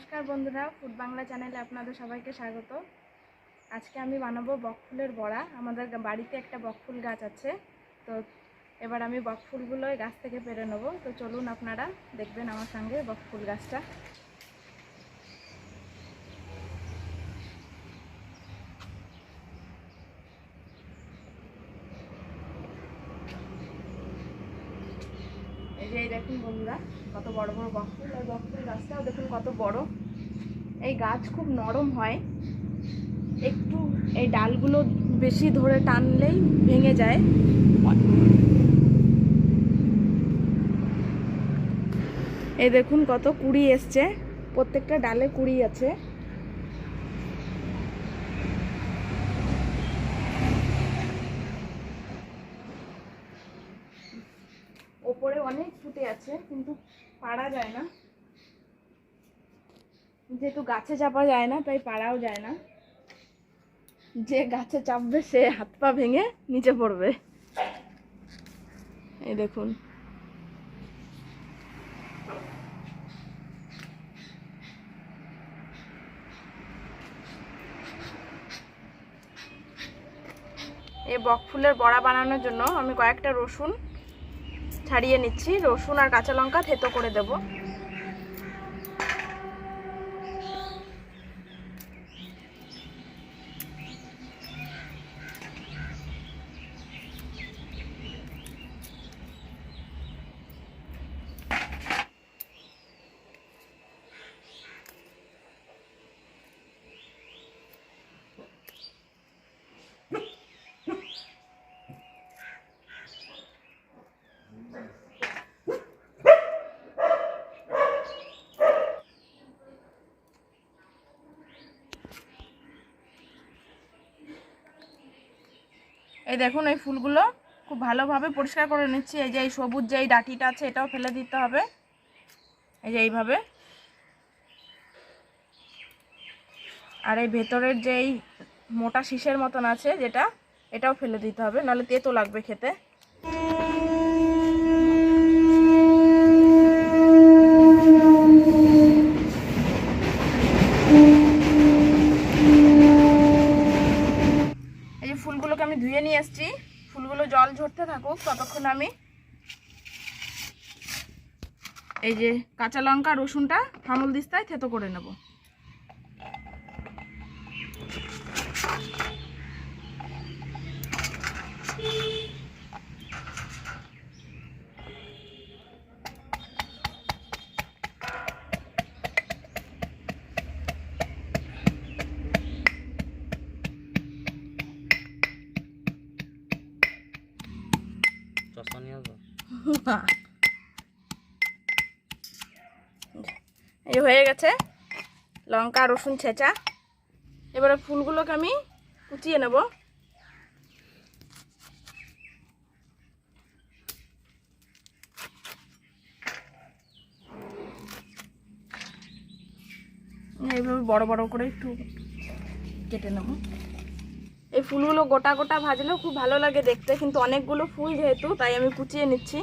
নমস্কার বন্ধুরা, ফুড বাংলা চ্যানেলে আপনাদের সবাইকে স্বাগত। আজকে আমি বানাবো বক ফুলের বড়া। আমাদের বাড়িতে একটা বক ফুল গাছ আছে, তো এবার আমি বক ফুলগুলো গাছ থেকে পেরে নেব। তো চলুন আপনারা দেখবেন আমার সঙ্গে বক ফুল গাছটা। এই যে দেখুন বন্ধুরা, কত বড় বড় বক ফুল, আর বক ফুল গাছটাও দেখুন কত বড়। এই গাছ খুব নরম হয়, একটু এই ডালগুলো বেশি ধরে টানলেই ভেঙে যায়। এই দেখুন কত কুড়ি এসছে, প্রত্যেকটা ডালে কুড়ি আছে। ওপরে অনেক ফুটে আছে, কিন্তু পাড়া যায় না, যেহেতু গাছে চাপা যায় না তাই পাড়াও যায় না। যে গাছে চাপবে সে হাত পা ভেঙে নিচে পড়বে। এই দেখুন, এই বক ফুলের বড়া বানানোর জন্য আমি কয়েকটা রসুন ছাড়িয়ে নিচ্ছি। রসুন আর কাঁচা লঙ্কা থেতো করে দেব। এই দেখুন, এই ফুলগুলো খুব ভালোভাবে পরিষ্কার করে নিচ্ছি। এই যে এই সবুজ যে ডাঁটিটা আছে এটাও ফেলে দিতে হবে, এই যে এইভাবে। আর এই ভেতরের যে এই মোটা শীষের মতন আছে যেটা, এটাও ফেলে দিতে হবে, নাহলে তেতো লাগবে খেতে। ফুলগুলোকে আমি ধুয়ে নিয়ে এসেছি, ফুলগুলো জল ঝরতে থাকুক, ততক্ষণ আমি এই যে কাঁচা লঙ্কা রসুনটা হামল দিস্তায় থেতো করে নেব। এই হয়ে গেছে লঙ্কা রসুন ছেঁচা। এবারে ফুলগুলোকে আমি কুচিয়ে নেব। এইভাবে বড় বড় করে একটু কেটে নেব। এই ফুলগুলো গোটা গোটা ভাজলেও খুব ভালো লাগে দেখতে, কিন্তু অনেকগুলো ফুল যেহেতু তাই আমি কুচিয়ে নিচ্ছি।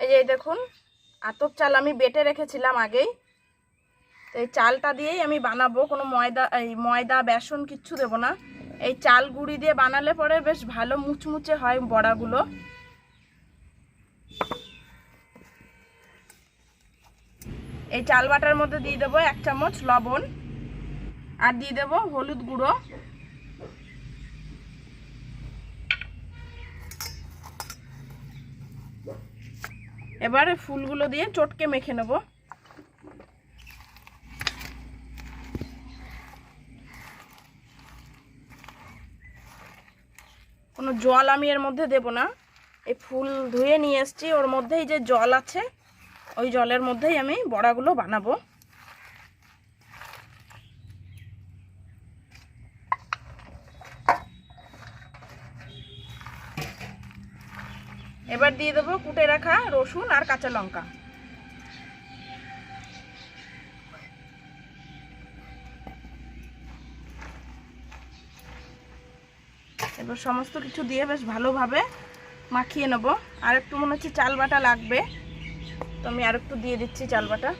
এই যে দেখুন, আতপ চাল আমি বেটে রেখেছিলাম আগেই, তো এই চালটা দিয়েই আমি বানাবো। কোনো ময়দা বেসন কিচ্ছু দেব না। এই চাল গুঁড়ি দিয়ে বানালে পরে বেশ ভালো মুচমুচে হয় বড়াগুলো। এই চাল বাটার মধ্যে দিয়ে দেবো 1 চামচ লবণ, আর দিয়ে দেবো হলুদ গুঁড়ো। এবারে ফুলগুলো দিয়ে চটকে মেখে নেব। কোনো জল আমি এর মধ্যে দেব না। এই ফুল ধুয়ে নিয়ে এসেছি, ওর মধ্যেই যে জল আছে ওই জলের মধ্যেই আমি বড়াগুলো বানাবো। এবার দিয়ে দেবো কুটে রাখা রসুন আর কাঁচা লঙ্কা। এবার সমস্ত কিছু দিয়ে বেশ ভালোভাবে মাখিয়ে নেব। আর একটু মনে হচ্ছে চাল বাটা লাগবে, তো আমি আর একটু দিয়ে দিচ্ছি চাল বাটা।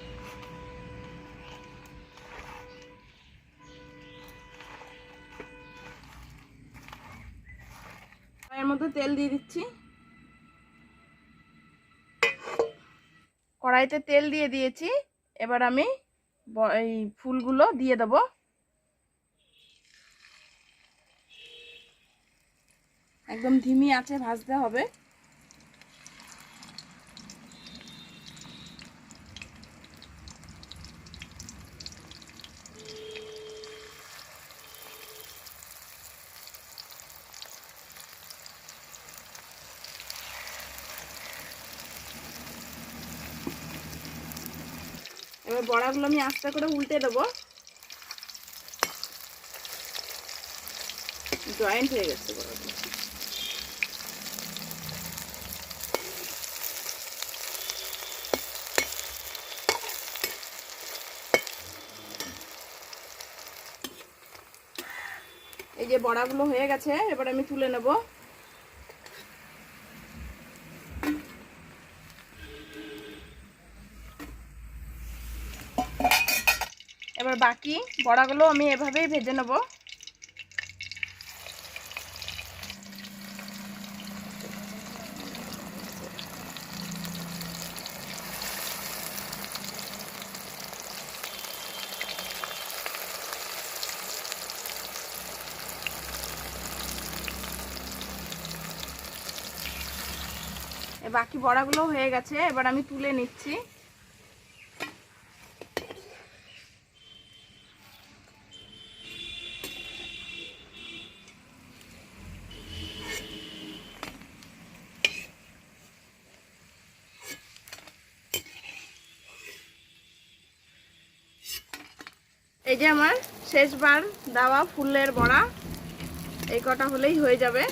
এর মধ্যে তেল দিয়ে দিচ্ছি। কড়াইতে তেল দিয়ে দিয়েছি। এবার আমি এই ফুলগুলো দিয়ে দেব। একদম ধিমি আঁচে ভাজতে হবে। এবার বড়াগুলো আমি আস্তে করে উল্টে দেবো। জয়েন্ট হয়ে গেছে বড়াগুলো। এই যে বড়াগুলো হয়ে গেছে, এবার আমি তুলে নেব। এবার বাকি বড়াগুলো আমি এভাবেই ভেজে নেব। বাকি বড়াগুলো হয়ে গেছে, এবার আমি তুলে নিচ্ছি। এই যে আমার শেষবার দেওয়া ফুলের বড়া, এই কটা হলেই হয়ে যাবে।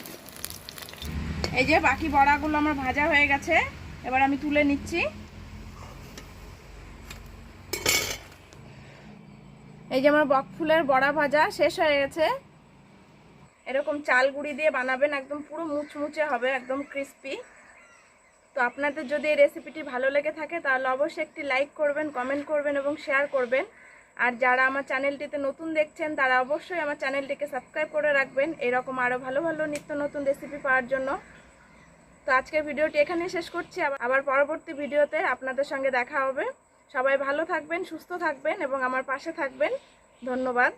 এই যে বাকি বড়াগুলো আমার ভাজা হয়ে গেছে, এবার আমি তুলে নিচ্ছি। এই যে আমার বক ফুলের বড়া ভাজা শেষ হয়ে গেছে। এরকম চাল গুঁড়ি দিয়ে বানাবেন, একদম পুরো মুচমুচে হবে, একদম ক্রিস্পি। তো আপনাদের যদি এই রেসিপিটি ভালো লেগে থাকে তাহলে অবশ্যই একটি লাইক করবেন, কমেন্ট করবেন এবং শেয়ার করবেন। আর যারা আমার চ্যানেলটিতে নতুন দেখছেন তারা অবশ্যই আমার চ্যানেলটিকে সাবস্ক্রাইব করে রাখবেন, এরকম আরও ভালো ভালো নিত্য নতুন রেসিপি পাওয়ার জন্য। তো আজকের ভিডিওটি এখানেই শেষ করছি। আবার পরবর্তী ভিডিওতে আপনাদের সঙ্গে দেখা হবে। সবাই ভালো থাকবেন, সুস্থ থাকবেন এবং আমার পাশে থাকবেন। ধন্যবাদ।